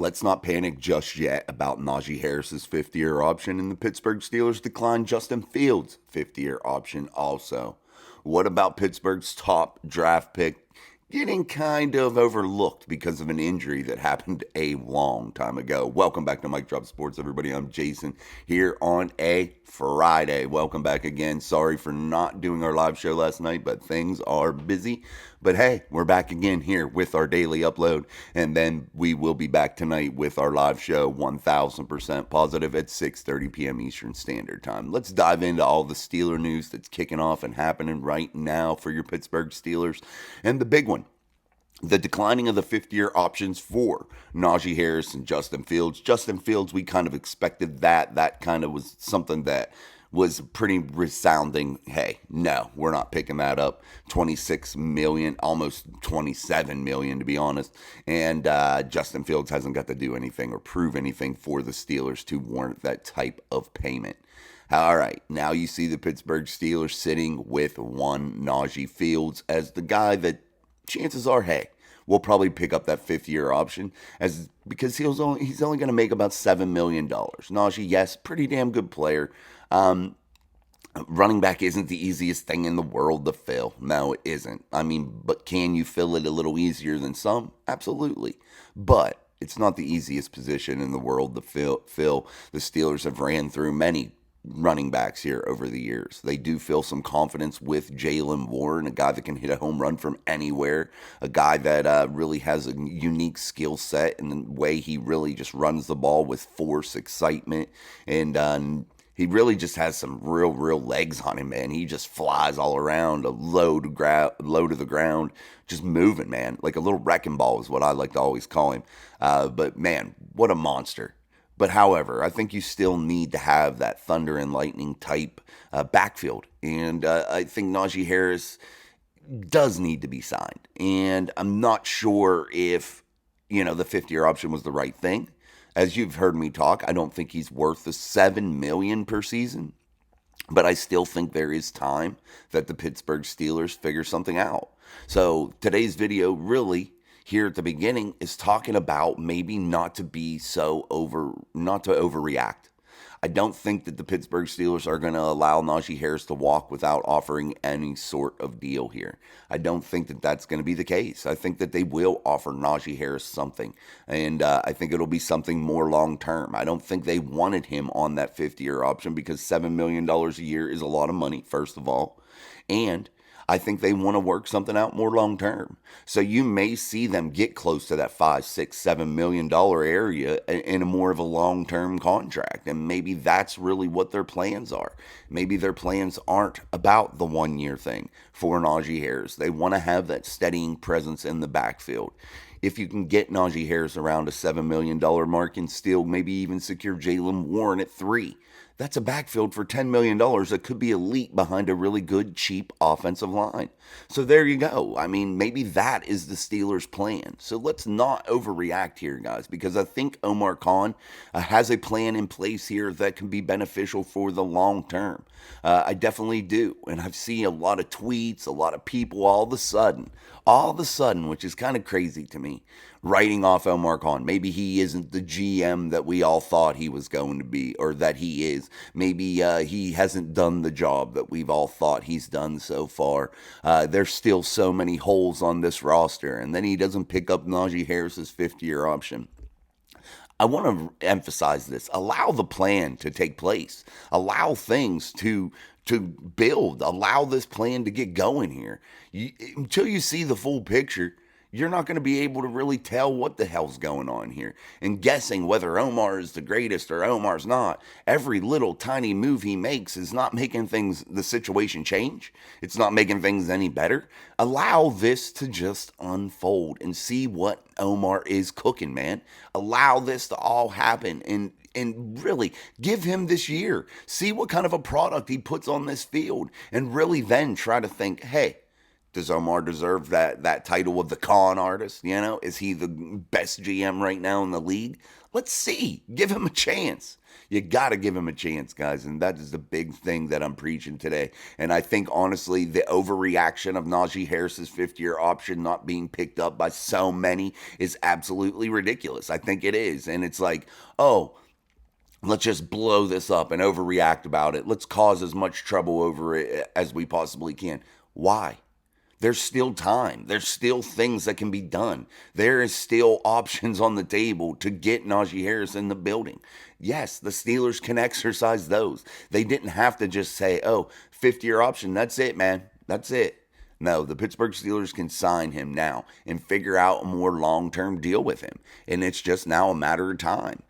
Let's not panic just yet about Najee Harris's fifth-year option, and the Pittsburgh Steelers declined Justin Fields' fifth-year option also. What about Pittsburgh's top draft pick getting kind of overlooked because of an injury that happened a long time ago? Welcome back to Mike Drop Sports, everybody. I'm Jason here on a Friday. Welcome back again. Sorry for not doing our live show last night, but things are busy. But hey, we're back again here with our daily upload, and then we will be back tonight with our live show 1000% positive at 6:30 p.m. Eastern Standard Time. Let's dive into all the Steeler news that's kicking off and happening right now for your Pittsburgh Steelers. And the big one, the declining of the fifth-year options for Najee Harris and Justin Fields. Justin Fields, we kind of expected that. That kind of was something that was pretty resounding. Hey, no, we're not picking that up. 26 million, almost 27 million to be honest. And Justin Fields hasn't got to do anything or prove anything for the Steelers to warrant that type of payment. All right, now you see the Pittsburgh Steelers sitting with one Najee Fields as the guy that chances are, hey, we'll probably pick up that fifth-year option because he's only going to make about $7 million. Najee, yes, pretty damn good player. Running back isn't the easiest thing in the world to fill. No, it isn't. I mean, but can you fill it a little easier than some? Absolutely. But it's not the easiest position in the world to fill. The Steelers have ran through many running backs here over the years. They do feel some confidence with Jaylen Warren, a guy that can hit a home run from anywhere, a guy that really has a unique skill set in the way he really just runs the ball with force, excitement, and he really just has some real legs on him, man. He just flies all around, low to the ground, just moving, man. Like a little wrecking ball is what I like to always call him. But man, what a monster. But however, I think you still need to have that thunder and lightning type backfield. And I think Najee Harris does need to be signed. And I'm not sure if, the fifth-year option was the right thing. As you've heard me talk, I don't think he's worth the $7 million per season. But I still think there is time that the Pittsburgh Steelers figure something out. So today's video really here at the beginning is talking about maybe not to overreact. I don't think that the Pittsburgh Steelers are going to allow Najee Harris to walk without offering any sort of deal here. I don't think that that's going to be the case. I think that they will offer Najee Harris something, and I think it'll be something more long-term. I don't think they wanted him on that fifth-year option because $7 million a year is a lot of money, first of all, and I think they want to work something out more long term. So you may see them get close to that $5, $6, $7 million area in a more of a long term contract. And maybe that's really what their plans are. Maybe their plans aren't about the 1 year thing for Najee Harris. They want to have that steadying presence in the backfield. If you can get Najee Harris around a $7 million mark and still maybe even secure Jaylen Warren at 3, that's a backfield for $10 million that could be elite behind a really good, cheap offensive line. So there you go. I mean, maybe that is the Steelers' plan. So let's not overreact here, guys, because I think Omar Khan has a plan in place here that can be beneficial for the long term. I definitely do. And I've seen a lot of tweets, a lot of people all of a sudden, which is kind of crazy to me, writing off Omar Khan. Maybe he isn't the GM that we all thought he was going to be, or that he is. Maybe he hasn't done the job that we've all thought he's done so far. There's still so many holes on this roster, and then he doesn't pick up Najee Harris's fifth-year option. I want to emphasize this. Allow the plan to take place. Allow things to build. Allow this plan to get going here. Until you see the full picture, you're not going to be able to really tell what the hell's going on here. And guessing whether Omar is the greatest or Omar's not, every little tiny move he makes is not making the situation change. It's not making things any better. Allow this to just unfold and see what Omar is cooking, man. Allow this to all happen and really give him this year. See what kind of a product he puts on this field and really then try to think, hey, does Omar deserve that title of the con artist? Is he the best GM right now in the league? Let's see. Give him a chance. You got to give him a chance, guys. And that is the big thing that I'm preaching today. And I think, honestly, the overreaction of Najee Harris's fifth-year option not being picked up by so many is absolutely ridiculous. I think it is. And it's like, oh, let's just blow this up and overreact about it. Let's cause as much trouble over it as we possibly can. Why? There's still time. There's still things that can be done. There is still options on the table to get Najee Harris in the building. Yes, the Steelers can exercise those. They didn't have to just say, oh, 50-year option. That's it, man. That's it. No, the Pittsburgh Steelers can sign him now and figure out a more long-term deal with him. And it's just now a matter of time.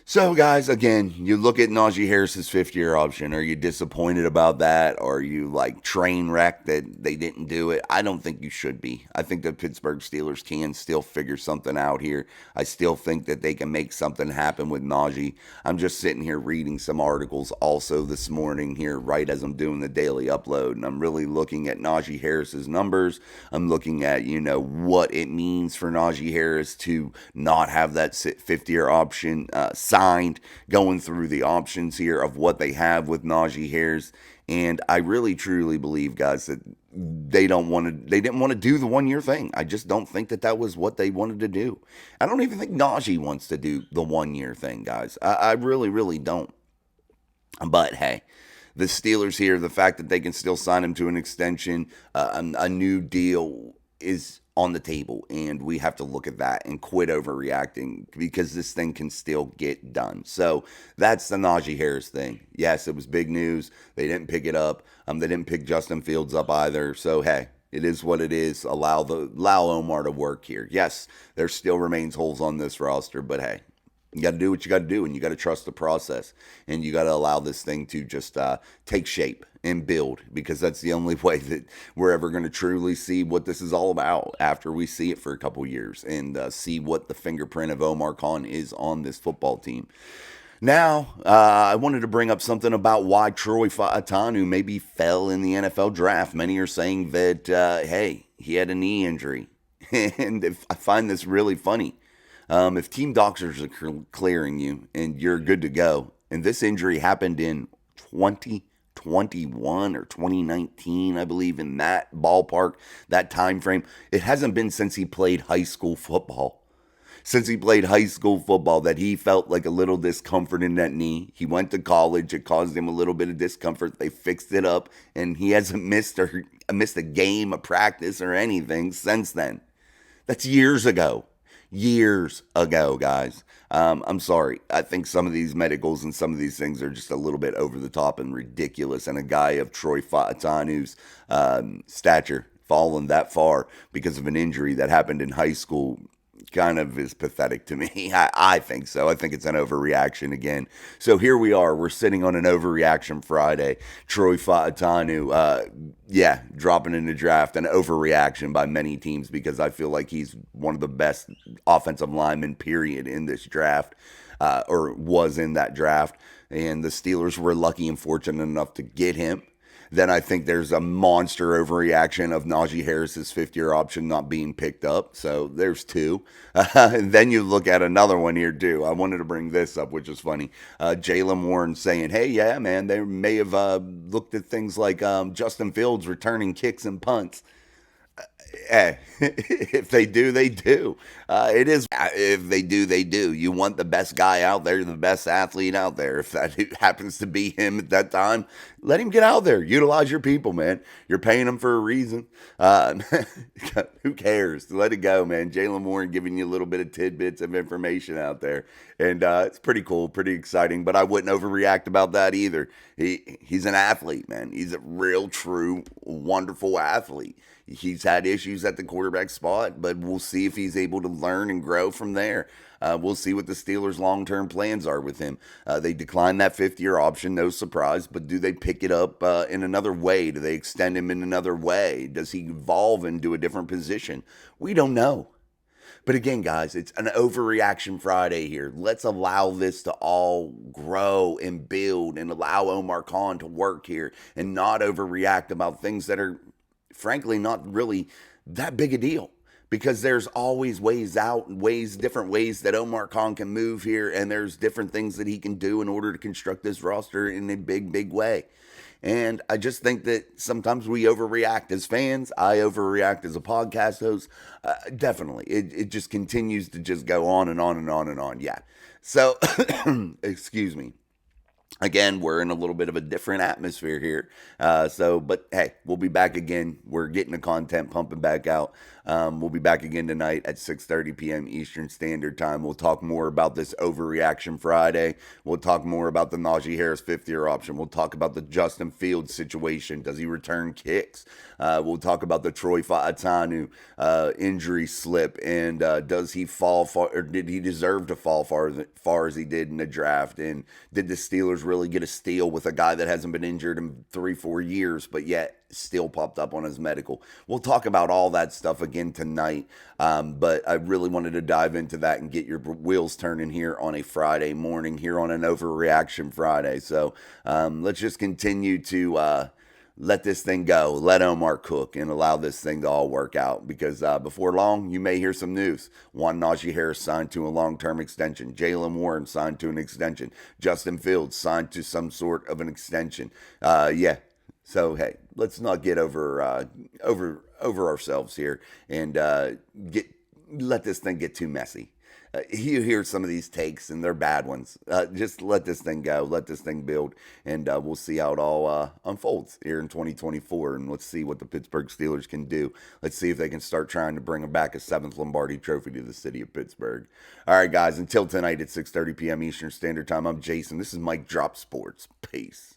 So, guys, again, you look at Najee Harris's fifth-year option. Are you disappointed about that? Are you like train wrecked that they didn't do it? I don't think you should be. I think the Pittsburgh Steelers can still figure something out here. I still think that they can make something happen with Najee. I'm just sitting here reading some articles also this morning here, right as I'm doing the daily upload, and I'm really looking at Najee Harris's numbers. I'm looking at, what it means for Najee Harris to not have that fifth-year option signed, going through the options here of what they have with Najee Harris. And I really truly believe, guys, that they didn't want to do the 1 year thing. I just don't think that was what they wanted to do. I don't even think Najee wants to do the 1 year thing, guys. I really, really don't. But hey, the Steelers here, the fact that they can still sign him to an extension, a new deal is on the table, and we have to look at that and quit overreacting because this thing can still get done. So that's the Najee Harris thing. Yes, it was big news. They didn't pick it up. They didn't pick Justin Fields up either. So hey, it is what it is. Allow Omar to work here. Yes, there still remains holes on this roster, but hey, you got to do what you got to do, and you got to trust the process, and you got to allow this thing to just take shape and build, because that's the only way that we're ever going to truly see what this is all about after we see it for a couple years and see what the fingerprint of Omar Khan is on this football team. Now, I wanted to bring up something about why Troy Fautanu maybe fell in the NFL draft. Many are saying that, hey, he had a knee injury, and I find this really funny. If team doctors are clearing you and you're good to go, and this injury happened in 2021 or 2019, I believe, in that ballpark, that time frame, it hasn't been since he played high school football. Since he played high school football that he felt like a little discomfort in that knee. He went to college. It caused him a little bit of discomfort. They fixed it up, and he hasn't missed a game, a practice, or anything since then. That's years ago. Years ago, guys. I'm sorry. I think some of these medicals and some of these things are just a little bit over the top and ridiculous. And a guy of Troy Fautanu's stature falling that far because of an injury that happened in high school kind of is pathetic to me. I think so. I think it's an overreaction again. So here we are. We're sitting on an overreaction Friday. Troy Fautanu, dropping in the draft. An overreaction by many teams because I feel like he's one of the best offensive linemen, period, in this draft, or was in that draft. And the Steelers were lucky and fortunate enough to get him. Then I think there's a monster overreaction of Najee Harris's fifth-year option not being picked up. So there's two. And then you look at another one here, too. I wanted to bring this up, which is funny. Jaylen Warren saying, hey, yeah, man, they may have looked at things like Justin Fields returning kicks and punts. If they do, they do. It is. If they do, they do. You want the best guy out there, the best athlete out there. If that happens to be him at that time, let him get out there. Utilize your people, man. You're paying them for a reason. Who cares? Let it go, man. Jaylen Warren giving you a little bit of tidbits of information out there. And it's pretty cool, pretty exciting. But I wouldn't overreact about that either. He's an athlete, man. He's a real, true, wonderful athlete. He's had issues at the quarterback spot, but we'll see if he's able to learn and grow from there. We'll see what the Steelers' long-term plans are with him. They declined that fifth-year option, no surprise, but do they pick it up in another way? Do they extend him in another way? Does he evolve into a different position? We don't know. But again, guys, it's an overreaction Friday here. Let's allow this to all grow and build and allow Omar Khan to work here and not overreact about things that are frankly not really that big a deal. because there's always ways out and different ways that Omar Khan can move here, and there's different things that he can do in order to construct this roster in a big way. And I just think that sometimes we overreact as fans. I overreact as a podcast host. Definitely. It just continues to just go on and on and on and on. Yeah. So, excuse me. Again, we're in a little bit of a different atmosphere here. But hey, we'll be back again. We're getting the content pumping back out. We'll be back again tonight at 6:30 p.m. Eastern Standard Time. We'll talk more about this overreaction Friday. We'll talk more about the Najee Harris fifth-year option. We'll talk about the Justin Fields situation. Does he return kicks? We'll talk about the Troy Fautanu injury slip, and does he fall far, or did he deserve to fall far as he did in the draft? And did the Steelers really get a steal with a guy that hasn't been injured in 3-4 years, but yet still popped up on his medical? We'll talk about all that stuff again tonight, but I really wanted to dive into that and get your wheels turning here on a Friday morning, here on an Overreaction Friday. So let's just continue to let this thing go, let Omar cook, and allow this thing to all work out, because before long, you may hear some news. One, Najee Harris signed to a long-term extension. Jaylen Warren signed to an extension. Justin Fields signed to some sort of an extension. Yeah. So, hey, let's not get over ourselves here and let this thing get too messy. You hear some of these takes, and they're bad ones. Just let this thing go. Let this thing build, and we'll see how it all unfolds here in 2024. And let's see what the Pittsburgh Steelers can do. Let's see if they can start trying to bring back a 7th Lombardi trophy to the city of Pittsburgh. All right, guys, until tonight at 6:30 p.m. Eastern Standard Time, I'm Jason. This is Mike Drop Sports. Peace.